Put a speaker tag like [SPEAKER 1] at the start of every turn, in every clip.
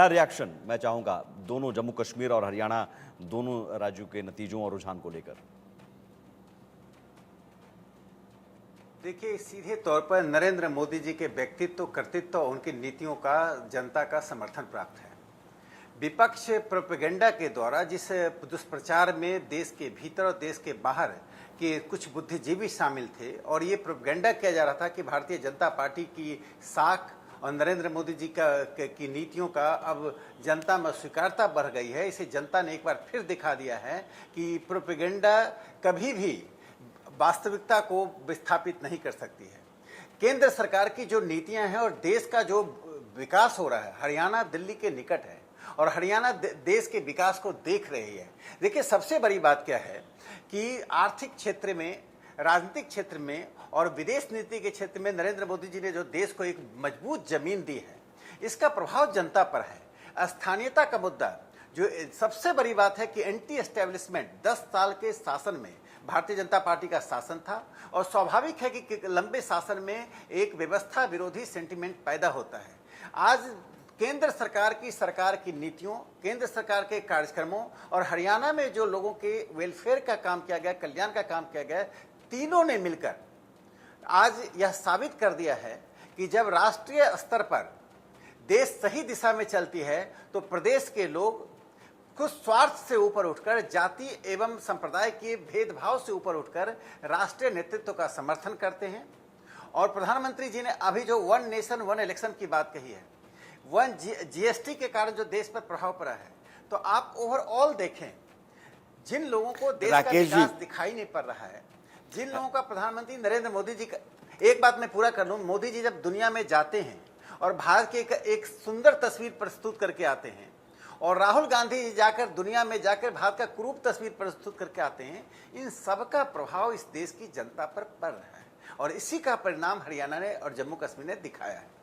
[SPEAKER 1] Reaction मैं चाहूंगा दोनों जम्मू कश्मीर और हरियाणा दोनों राज्यों के नतीजों और रुझान को लेकर।
[SPEAKER 2] देखिए, सीधे तौर पर नरेंद्र मोदी जी के व्यक्तित्व, कर्तृत्व और उनकी नीतियों का जनता का समर्थन प्राप्त है। विपक्ष प्रोपेगेंडा के द्वारा जिस दुष्प्रचार में देश के भीतर और देश के बाहर के कुछ बुद्धिजीवी शामिल थे और ये प्रोपेगेंडा किया जा रहा था कि भारतीय जनता पार्टी की साख और नरेंद्र मोदी जी की नीतियों का अब जनता में स्वीकारता बढ़ गई है, इसे जनता ने एक बार फिर दिखा दिया है कि प्रोपेगेंडा कभी भी वास्तविकता को विस्थापित नहीं कर सकती है। केंद्र सरकार की जो नीतियां हैं और देश का जो विकास हो रहा है, हरियाणा दिल्ली के निकट है और हरियाणा देश के विकास को देख रही है। देखिए, सबसे बड़ी बात क्या है कि आर्थिक क्षेत्र में, राजनीतिक क्षेत्र में और विदेश नीति के क्षेत्र में नरेंद्र मोदी जी ने जो देश को एक मजबूत जमीन दी है, इसका प्रभाव जनता पर है। स्थानीयता का मुद्दा, जो सबसे बड़ी बात है कि एंटी एस्टेब्लिशमेंट 10 साल के शासन में भारतीय जनता पार्टी का शासन था और स्वाभाविक है कि लंबे शासन में एक व्यवस्था विरोधी सेंटिमेंट पैदा होता है। आज केंद्र सरकार की नीतियों, केंद्र सरकार के कार्यक्रमों और हरियाणा में जो लोगों के वेलफेयर का काम किया गया, कल्याण का काम किया गया, तीनों ने मिलकर आज यह साबित कर दिया है कि जब राष्ट्रीय स्तर पर देश सही दिशा में चलती है तो प्रदेश के लोग कुछ स्वार्थ से ऊपर उठकर, जाति एवं संप्रदाय के भेदभाव से ऊपर उठकर राष्ट्रीय नेतृत्व का समर्थन करते हैं। और प्रधानमंत्री जी ने अभी जो वन नेशन वन इलेक्शन की बात कही है, जीएसटी के कारण जो देश पर प्रभाव पड़ा है, तो आप ओवरऑल देखें, जिन लोगों को देश का विकास दिखाई नहीं पड़ रहा है, जिन लोगों का प्रधानमंत्री नरेंद्र मोदी जी का, एक बात मैं पूरा कर लूं, मोदी जी जब दुनिया में जाते हैं और भारत की एक सुंदर तस्वीर प्रस्तुत करके आते हैं और राहुल गांधी जी जाकर दुनिया में जाकर भारत का क्रूप तस्वीर प्रस्तुत करके आते हैं, इन सब का प्रभाव इस देश की जनता पर पड़ रहा है और इसी का परिणाम हरियाणा ने और जम्मू कश्मीर ने दिखाया है।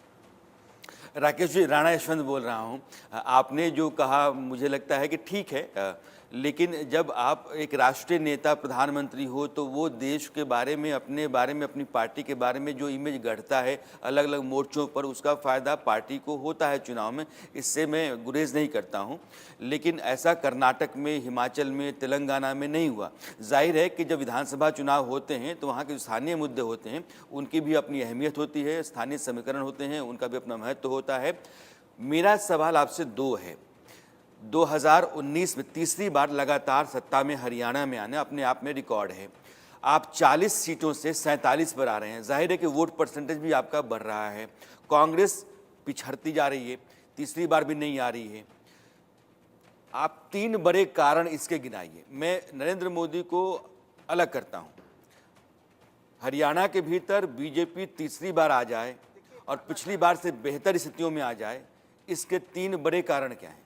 [SPEAKER 3] राकेश जी, राणा यशवंत बोल रहा हूं। आपने जो कहा मुझे लगता है कि ठीक है, लेकिन जब आप एक राष्ट्रीय नेता, प्रधानमंत्री हो, तो वो देश के बारे में, अपने बारे में, अपनी पार्टी के बारे में जो इमेज गढ़ता है अलग अलग मोर्चों पर, उसका फ़ायदा पार्टी को होता है चुनाव में, इससे मैं गुरेज नहीं करता हूं। लेकिन ऐसा कर्नाटक में, हिमाचल में, तेलंगाना में नहीं हुआ। जाहिर है कि जब विधानसभा चुनाव होते हैं तो वहाँ के स्थानीय मुद्दे होते हैं, उनकी भी अपनी अहमियत होती है, स्थानीय समीकरण होते हैं, उनका भी अपना महत्व होता है। मेरा सवाल आपसे दो है। 2019 में तीसरी बार लगातार सत्ता में हरियाणा में आने अपने आप में रिकॉर्ड है। आप 40 सीटों से 47 पर आ रहे हैं। जाहिर है कि वोट परसेंटेज भी आपका बढ़ रहा है। कांग्रेस पिछड़ती जा रही है, तीसरी बार भी नहीं आ रही है। आप 3 बड़े कारण इसके गिनाइए। मैं नरेंद्र मोदी को अलग करता हूं। हरियाणा के भीतर बीजेपी तीसरी बार आ जाए और पिछली बार से बेहतर स्थितियों में आ जाए, इसके 3 बड़े कारण क्या हैं?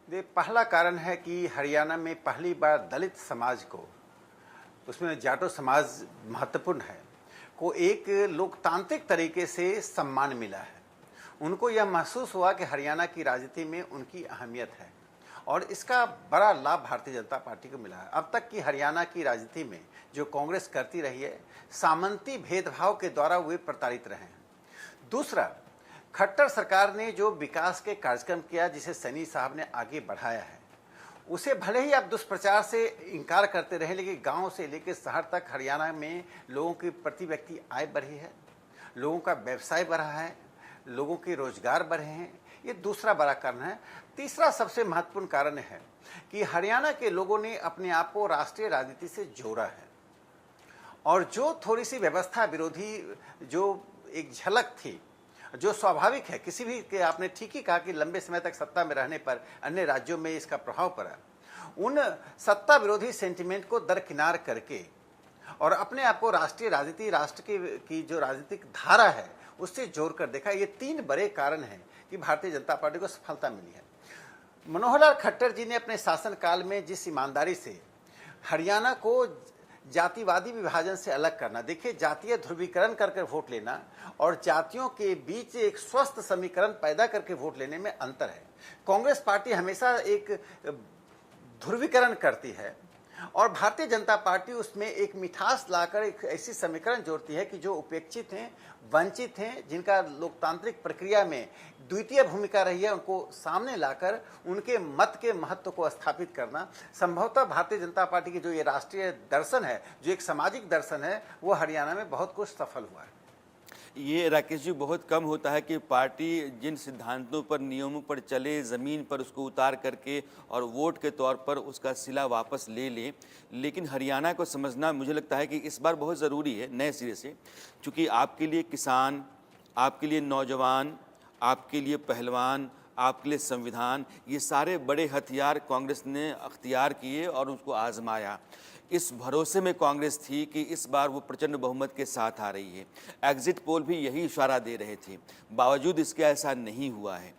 [SPEAKER 2] पहला कारण है कि हरियाणा में पहली बार दलित समाज को, उसमें जाटो समाज महत्वपूर्ण है, को एक लोकतांत्रिक तरीके से सम्मान मिला है। उनको यह महसूस हुआ कि हरियाणा की राजनीति में उनकी अहमियत है और इसका बड़ा लाभ भारतीय जनता पार्टी को मिला है। अब तक की हरियाणा की राजनीति में जो कांग्रेस करती रही है, सामंती भेदभाव के द्वारा वे प्रताड़ित रहे हैं। दूसरा, खट्टर सरकार ने जो विकास के कार्यक्रम किया, जिसे सैनी साहब ने आगे बढ़ाया है, उसे भले ही आप दुष्प्रचार से इनकार करते रहे, लेकिन गांव से लेकर शहर तक हरियाणा में लोगों की प्रति व्यक्ति आय बढ़ी है, लोगों का व्यवसाय बढ़ा है, लोगों के रोजगार बढ़े हैं। ये दूसरा बड़ा कारण है। तीसरा सबसे महत्वपूर्ण कारण है कि हरियाणा के लोगों ने अपने आप को राष्ट्रीय राजनीति से जोड़ा है और जो थोड़ी सी व्यवस्था विरोधी जो एक झलक थी, जो स्वाभाविक है, किसी भी के, आपने ठीक ही कहा कि लंबे समय तक सत्ता में रहने पर अन्य राज्यों में इसका प्रभाव पड़ा, उन सत्ता विरोधी सेंटिमेंट को दरकिनार करके और अपने आप को राष्ट्रीय राजनीति, राष्ट्र की जो राजनीतिक धारा है उससे जोड़कर देखा। ये 3 बड़े कारण हैं कि भारतीय जनता पार्टी को सफलता मिली है। मनोहर लाल खट्टर जी ने अपने शासनकाल में जिस ईमानदारी से हरियाणा को जातिवादी विभाजन से अलग करना, देखिए, जातीय ध्रुवीकरण करके वोट लेना और जातियों के बीच एक स्वस्थ समीकरण पैदा करके वोट लेने में अंतर है। कांग्रेस पार्टी हमेशा एक ध्रुवीकरण करती है और भारतीय जनता पार्टी उसमें एक मिठास लाकर एक ऐसी समीकरण जोड़ती है कि जो उपेक्षित हैं, वंचित हैं, जिनका लोकतांत्रिक प्रक्रिया में द्वितीय भूमिका रही है, उनको सामने लाकर उनके मत के महत्व को स्थापित करना संभवतः भारतीय जनता पार्टी की जो ये राष्ट्रीय दर्शन है, जो एक सामाजिक दर्शन है, वो हरियाणा में बहुत कुछ सफल हुआ है।
[SPEAKER 3] ये राकेश जी बहुत कम होता है कि पार्टी जिन सिद्धांतों पर, नियमों पर चले, ज़मीन पर उसको उतार करके और वोट के तौर पर उसका सिला वापस ले ले। लेकिन हरियाणा को समझना मुझे लगता है कि इस बार बहुत ज़रूरी है नए सिरे से, क्योंकि आपके लिए किसान, आपके लिए नौजवान, आपके लिए पहलवान, आपके लिए संविधान, ये सारे बड़े हथियार कांग्रेस ने अख्तियार किए और उसको आजमाया। इस भरोसे में कांग्रेस थी कि इस बार वो प्रचंड बहुमत के साथ आ रही है। एग्जिट पोल भी यही इशारा दे रहे थे, बावजूद इसके ऐसा नहीं हुआ है।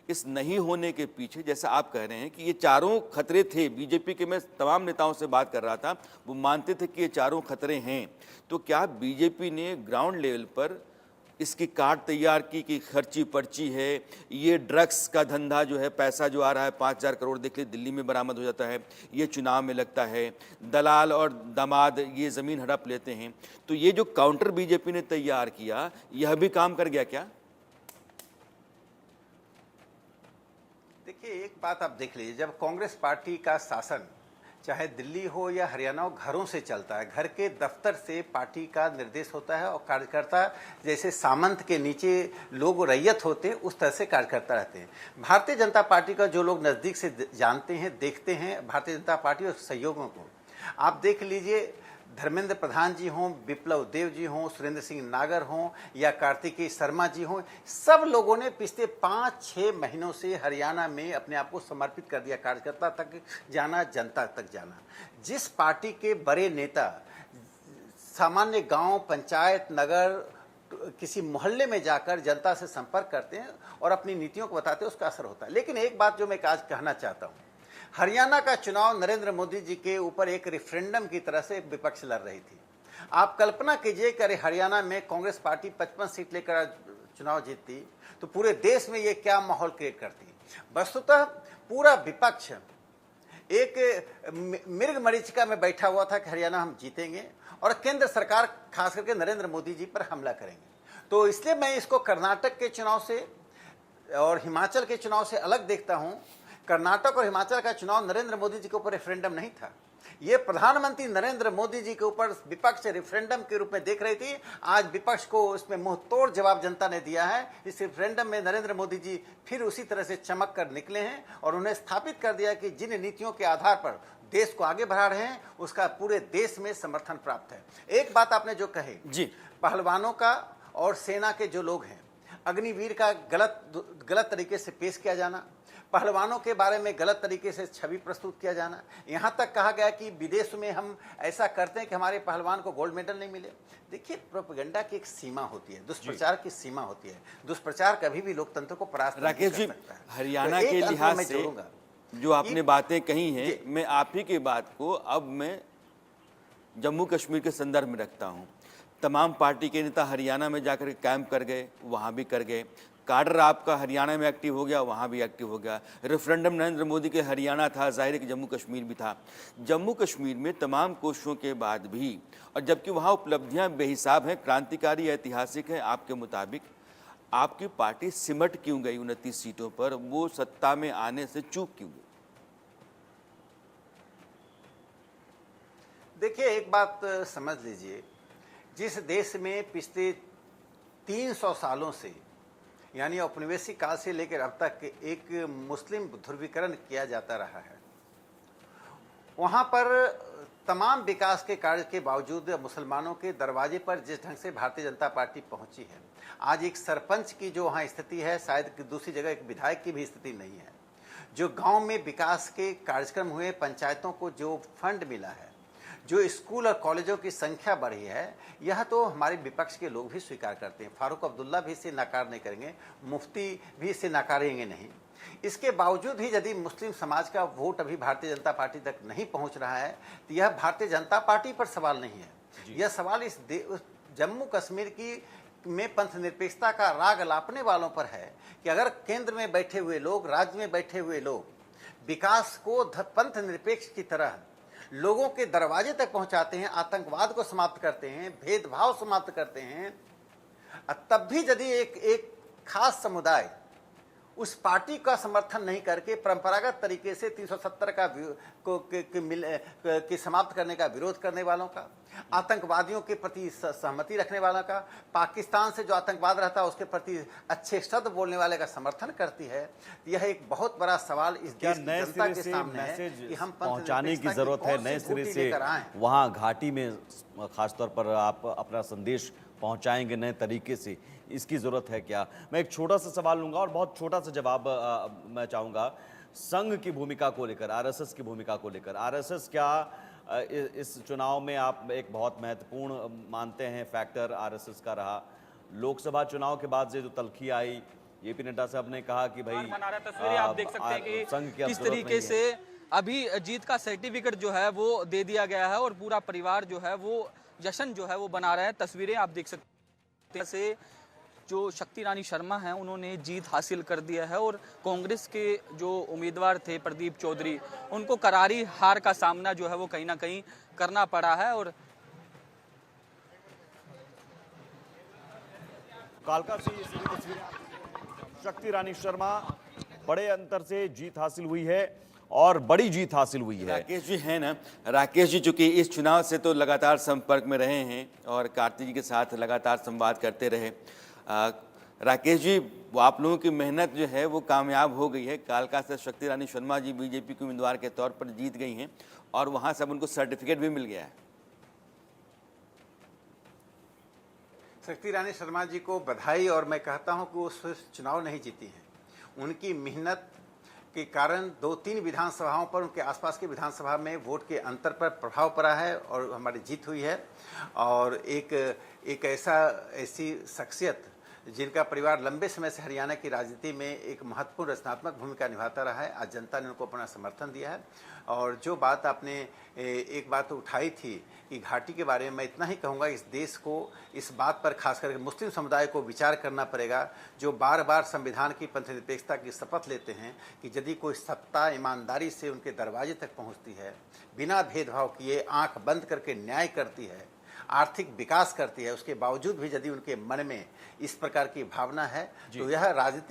[SPEAKER 3] इस नहीं होने के पीछे जैसा आप कह रहे हैं कि ये चारों खतरे थे, बीजेपी के मैं तमाम नेताओं से बात कर रहा था, वो मानते थे कि ये चारों खतरे हैं। तो क्या बीजेपी ने ग्राउंड लेवल पर इसकी कार्ड तैयार की कि खर्ची पर्ची है, ये ड्रग्स का धंधा जो है, पैसा जो आ रहा है 5,000 करोड़ देख लीजिए दिल्ली में बरामद हो जाता है, ये चुनाव में लगता है, दलाल और दामाद ये ज़मीन हड़प लेते हैं। तो ये जो काउंटर बीजेपी ने तैयार किया, यह भी काम कर गया क्या?
[SPEAKER 2] देखिए, एक बात आप देख लीजिए, जब कांग्रेस पार्टी का शासन चाहे दिल्ली हो या हरियाणा हो, घरों से चलता है, घर के दफ्तर से पार्टी का निर्देश होता है और कार्यकर्ता जैसे सामंत के नीचे लोग रैयत होते हैं, उस तरह से कार्यकर्ता रहते हैं। भारतीय जनता पार्टी का जो लोग नज़दीक से जानते हैं, देखते हैं भारतीय जनता पार्टी और सहयोगों को, आप देख लीजिए, धर्मेंद्र प्रधान जी हों, विप्लव देव जी हों, सुरेंद्र सिंह नागर हों या कार्तिकेय शर्मा जी हों, सब लोगों ने पिछले 5-6 महीनों से हरियाणा में अपने आप को समर्पित कर दिया, कार्यकर्ता तक जाना, जनता तक जाना। जिस पार्टी के बड़े नेता सामान्य गांव, पंचायत, नगर, किसी मोहल्ले में जाकर जनता से संपर्क करते हैं और अपनी नीतियों को बताते हैं, उसका असर होता है। लेकिन एक बात जो मैं आज कहना चाहता हूँ, हरियाणा का चुनाव नरेंद्र मोदी जी के ऊपर एक रेफरेंडम की तरह से विपक्ष लड़ रही थी। आप कल्पना कीजिए कि हरियाणा में कांग्रेस पार्टी 55 सीट लेकर चुनाव जीतती तो पूरे देश में ये क्या माहौल क्रिएट करती। वस्तुतः पूरा विपक्ष एक मृग मरीचिका में बैठा हुआ था कि हरियाणा हम जीतेंगे और केंद्र सरकार खास करके नरेंद्र मोदी जी पर हमला करेंगे। तो इसलिए मैं इसको कर्नाटक के चुनाव से और हिमाचल के चुनाव से अलग देखता हूं। कर्नाटक और हिमाचल का चुनाव नरेंद्र मोदी जी के ऊपर रेफरेंडम नहीं था, ये प्रधानमंत्री नरेंद्र मोदी जी के ऊपर विपक्ष रेफरेंडम के रूप में देख रही थी। आज विपक्ष को उसमें मुंह तोड़ जवाब जनता ने दिया है। इस रेफरेंडम में नरेंद्र मोदी जी फिर उसी तरह से चमक कर निकले हैं और उन्हें स्थापित कर दिया कि जिन नीतियों के आधार पर देश को आगे बढ़ा रहे हैं उसका पूरे देश में समर्थन प्राप्त है। एक बात आपने जो कही
[SPEAKER 3] जी,
[SPEAKER 2] पहलवानों का और सेना के जो लोग हैं, अग्निवीर का गलत तरीके से पेश किया जाना, पहलवानों के बारे में गलत तरीके से छवि प्रस्तुत किया जाना, यहाँ तक कहा गया कि विदेश में हम ऐसा करते हैं कि हमारे पहलवान को गोल्ड मेडल नहीं मिले। देखिए, प्रोपेगेंडा की एक सीमा होती है, दुष्प्रचार की सीमा होती है। दुष्प्रचार कभी भी लोकतंत्र को परास्त नहीं
[SPEAKER 3] राकेश
[SPEAKER 2] कर
[SPEAKER 3] जी,
[SPEAKER 2] सकता है।
[SPEAKER 3] हरियाणा
[SPEAKER 2] तो
[SPEAKER 3] के
[SPEAKER 2] एक अंत
[SPEAKER 3] लिहाज
[SPEAKER 2] मैं
[SPEAKER 3] से
[SPEAKER 2] जोड़ूंगा
[SPEAKER 3] जो आपने बातें कही हैं, मैं आप ही की बात को अब मैं जम्मू कश्मीर के संदर्भ में रखता हूँ। तमाम पार्टी के नेता हरियाणा में जाकर कैंप कर गए, वहाँ भी कर गए। काडर आपका हरियाणा में एक्टिव हो गया, वहाँ भी एक्टिव हो गया। रेफरेंडम नरेंद्र मोदी के हरियाणा था, जाहिर है कि जम्मू कश्मीर भी था। जम्मू कश्मीर में तमाम कोशिशों के बाद भी, और जबकि वहाँ उपलब्धियाँ बेहिसाब हैं, क्रांतिकारी, ऐतिहासिक हैं, आपके मुताबिक आपकी पार्टी सिमट क्यों गई 29 सीटों पर? वो सत्ता में आने से चूक क्यों गई?
[SPEAKER 2] देखिए, एक बात समझ लीजिए, जिस देश में पिछले 300 सालों से यानी औपनिवेशिक काल से लेकर अब तक एक मुस्लिम ध्रुवीकरण किया जाता रहा है, वहाँ पर तमाम विकास के कार्य के बावजूद मुसलमानों के दरवाजे पर जिस ढंग से भारतीय जनता पार्टी पहुंची है, आज एक सरपंच की जो वहाँ स्थिति है, शायद दूसरी जगह एक विधायक की भी स्थिति नहीं है। जो गांव में विकास के कार्यक्रम हुए, पंचायतों को जो फंड मिला है, जो स्कूल और कॉलेजों की संख्या बढ़ी है, यह तो हमारे विपक्ष के लोग भी स्वीकार करते हैं। फारूक अब्दुल्ला भी इसे नकार नहीं करेंगे, मुफ्ती भी इसे नकारेंगे नहीं। इसके बावजूद भी यदि मुस्लिम समाज का वोट अभी भारतीय जनता पार्टी तक नहीं पहुंच रहा है, तो यह भारतीय जनता पार्टी पर सवाल नहीं है। यह सवाल इस जम्मू कश्मीर की में पंथ निरपेक्षता का राग लापने वालों पर है कि अगर केंद्र में बैठे हुए लोग, राज्य में बैठे हुए लोग विकास को पंथ निरपेक्ष की तरह लोगों के दरवाजे तक पहुंचाते हैं, आतंकवाद को समाप्त करते हैं, भेदभाव समाप्त करते हैं, तब भी यदि एक खास समुदाय उस पार्टी का समर्थन नहीं करके परंपरागत तरीके से 370 के समाप्त करने का विरोध करने वालों का, आतंकवादियों के प्रति सहमति रखने वालों का, पाकिस्तान से जो आतंकवाद रहता है उसके प्रति अच्छे शब्द बोलने वाले का समर्थन करती है, यह एक बहुत बड़ा सवाल इस
[SPEAKER 1] क्या
[SPEAKER 2] देश की
[SPEAKER 1] नए
[SPEAKER 2] जनता
[SPEAKER 1] सिरे
[SPEAKER 2] के
[SPEAKER 1] से
[SPEAKER 2] सामने है
[SPEAKER 1] मैसेज
[SPEAKER 2] कि हम
[SPEAKER 1] पहुंचाने की
[SPEAKER 2] पंथनिरपेक्षता
[SPEAKER 1] जरूरत है?
[SPEAKER 2] कौन सी
[SPEAKER 1] नए सिरे
[SPEAKER 2] खूंटी
[SPEAKER 1] से
[SPEAKER 2] लेकर आएं?
[SPEAKER 1] वहां घाटी में खासतौर पर आप अपना संदेश पहुंचाएंगे नए तरीके से, इसकी जरूरत है क्या? मैं एक छोटा सा सवाल लूंगा और बहुत छोटा सा जवाब मैं चाहूंगा। संघ की भूमिका को लेकर, आरएसएस की भूमिका को लेकर, आरएसएस क्या इस चुनाव में आप एक बहुत महत्वपूर्ण मानते हैं फैक्टर आरएसएस का रहा? लोकसभा चुनाव के बाद से जो तलखी आई, जेपी नड्डा साहब ने कहा कि भाई
[SPEAKER 4] बना रहा तस्वीरें आप देख सकते हैं कि
[SPEAKER 1] संघ की अब
[SPEAKER 4] किस
[SPEAKER 1] जरूरत
[SPEAKER 4] तरीके
[SPEAKER 1] नहीं
[SPEAKER 4] से अभी जीत का सर्टिफिकेट जो है वो दे दिया गया है और पूरा परिवार जो है वो जश्न जो है वो बना रहा है। तस्वीरें आप देख सकते हैं से जो शक्ति रानी शर्मा हैं उन्होंने जीत हासिल कर दिया है और कांग्रेस के जो उम्मीदवार थे प्रदीप चौधरी, उनको करारी हार का सामना जो है वो कहीं ना कहीं करना पड़ा है। और
[SPEAKER 1] कालका से ये सीधी तस्वीरें, शक्ति रानी शर्मा बड़े अंतर से जीत हासिल हुई है और बड़ी जीत हासिल हुई है।
[SPEAKER 3] राकेश जी है ना, राकेश जी चूंकि इस चुनाव से तो लगातार संपर्क में रहे हैं और कार्तिक जी के साथ लगातार संवाद करते रहे। राकेश जी, वो आप लोगों की मेहनत जो है वो कामयाब हो गई है। कालका से शक्ति रानी शर्मा जी बीजेपी के उम्मीदवार के तौर पर जीत गई हैं और वहां से अब उनको सर्टिफिकेट भी मिल गया है।
[SPEAKER 2] शक्ति रानी शर्मा जी को बधाई, और मैं कहता हूं कि वो सिर्फ चुनाव नहीं जीती हैं, उनकी मेहनत के कारण 2-3 विधानसभाओं पर, उनके आसपास के विधानसभा में वोट के अंतर पर प्रभाव पड़ा है और हमारी जीत हुई है। और एक ऐसी शख्सियत जिनका परिवार लंबे समय से हरियाणा की राजनीति में एक महत्वपूर्ण रचनात्मक भूमिका निभाता रहा है, आज जनता ने उनको अपना समर्थन दिया है। और जो बात आपने एक बात उठाई थी कि घाटी के बारे में, मैं इतना ही कहूँगा, इस देश को इस बात पर खास करके मुस्लिम समुदाय को विचार करना पड़ेगा, जो बार बार संविधान की पंथनिरपेक्षता की शपथ लेते हैं कि यदि कोई सत्ता ईमानदारी से उनके दरवाजे तक पहुँचती है, बिना भेदभाव किए आंख बंद करके न्याय करती है, आर्थिक विकास करती है, उसके बावजूद भी यदि उनके मन में इस प्रकार की भावना है तो यह राजनीतिक